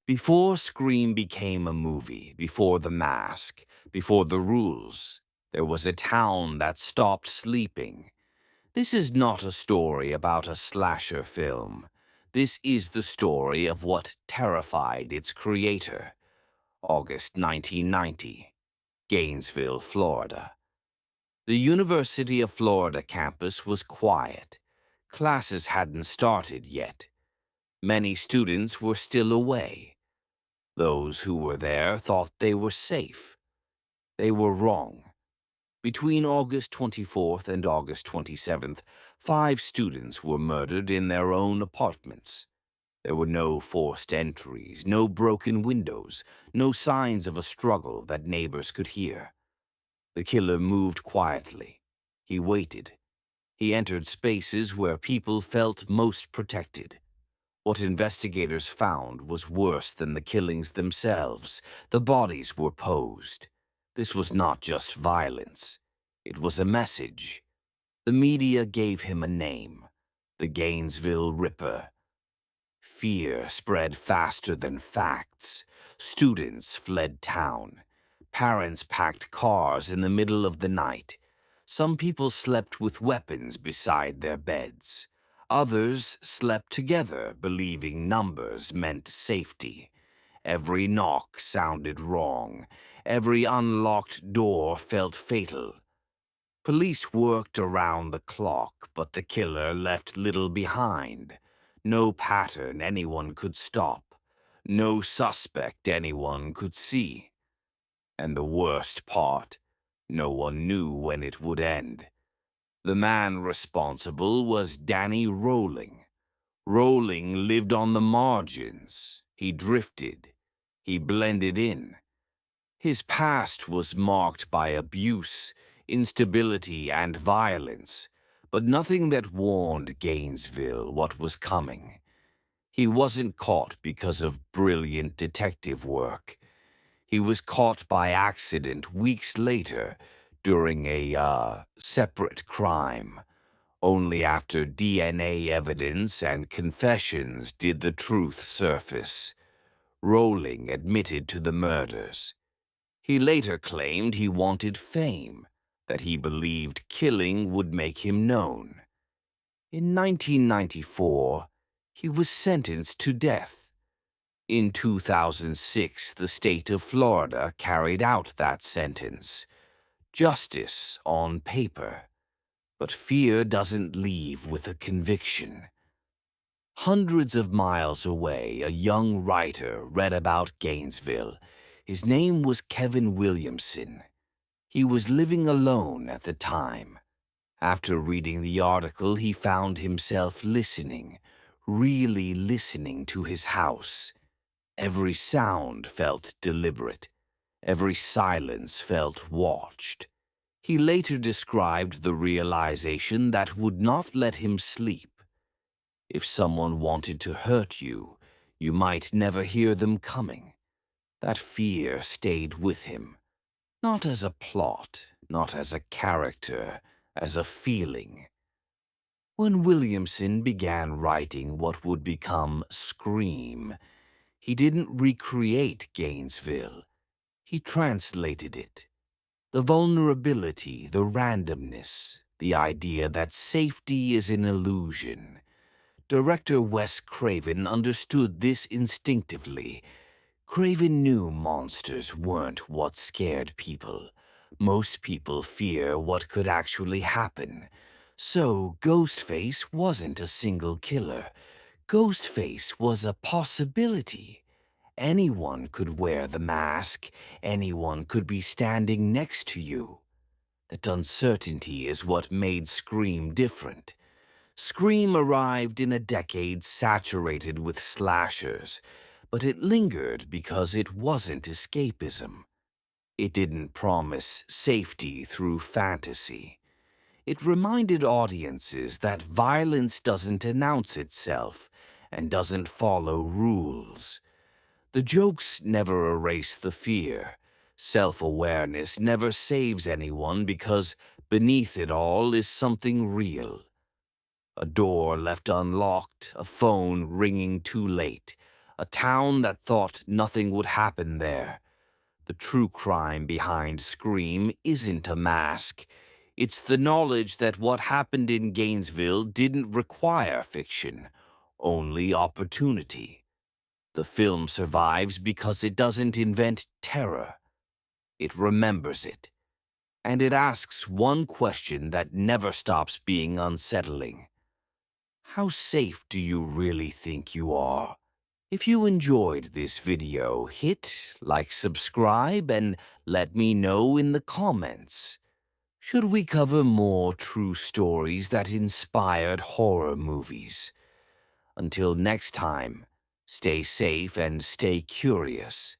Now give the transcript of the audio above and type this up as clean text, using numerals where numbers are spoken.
Before Scream became a movie, before The Mask, before the rules, there was a town that stopped sleeping. This is not a story about a slasher film. This is the story of what terrified its creator. August 1990, Gainesville, Florida. The University of Florida campus was quiet. Classes hadn't started yet. Many students were still away. Those who were there thought they were safe. They were wrong. Between August 24th and August 27th, 5 students were murdered in their own apartments. There were no forced entries, no broken windows, no signs of a struggle that neighbors could hear. The killer moved quietly. He waited. He entered spaces where people felt most protected. What investigators found was worse than the killings themselves. The bodies were posed. This was not just violence. It was a message. The media gave him a name: the Gainesville Ripper. Fear spread faster than facts. Students fled town. Parents packed cars in the middle of the night. Some people slept with weapons beside their beds. Others slept together, believing numbers meant safety. Every knock sounded wrong. Every unlocked door felt fatal. Police worked around the clock, but the killer left little behind. No pattern anyone could stop. No suspect anyone could see. And the worst part, no one knew when it would end. The man responsible was Danny Rolling. Rolling lived on the margins. He drifted. He blended in. His past was marked by abuse, instability, and violence, but nothing that warned Gainesville what was coming. He wasn't caught because of brilliant detective work. He was caught by accident weeks later during a separate crime. Only after DNA evidence and confessions did the truth surface. Rolling admitted to the murders. He later claimed he wanted fame, that he believed killing would make him known. In 1994, he was sentenced to death. In 2006, the state of Florida carried out that sentence. Justice on paper. But fear doesn't leave with a conviction. Hundreds of miles away, a young writer read about Gainesville. His name was Kevin Williamson. He was living alone at the time. After reading the article, he found himself listening, really listening to his house. Every sound felt deliberate. Every silence felt watched. He later described the realization that would not let him sleep. If someone wanted to hurt you, you might never hear them coming. That fear stayed with him, not as a plot, not as a character, as a feeling. When Williamson began writing what would become Scream, he didn't recreate Gainesville. He translated it. The vulnerability, the randomness, the idea that safety is an illusion. Director Wes Craven understood this instinctively. Craven knew monsters weren't what scared people. Most people fear what could actually happen. So Ghostface wasn't a single killer. Ghostface was a possibility. Anyone could wear the mask. Anyone could be standing next to you. That uncertainty is what made Scream different. Scream arrived in a decade saturated with slashers, but it lingered because it wasn't escapism. It didn't promise safety through fantasy. It reminded audiences that violence doesn't announce itself and doesn't follow rules. The jokes never erase the fear. Self-awareness never saves anyone because beneath it all is something real. A door left unlocked, a phone ringing too late, a town that thought nothing would happen there. The true crime behind Scream isn't a mask. It's the knowledge that what happened in Gainesville didn't require fiction, only opportunity. The film survives because it doesn't invent terror. It remembers it. And it asks one question that never stops being unsettling. How safe do you really think you are? If you enjoyed this video, hit like, subscribe, and let me know in the comments. Should we cover more true stories that inspired horror movies? Until next time, stay safe and stay curious.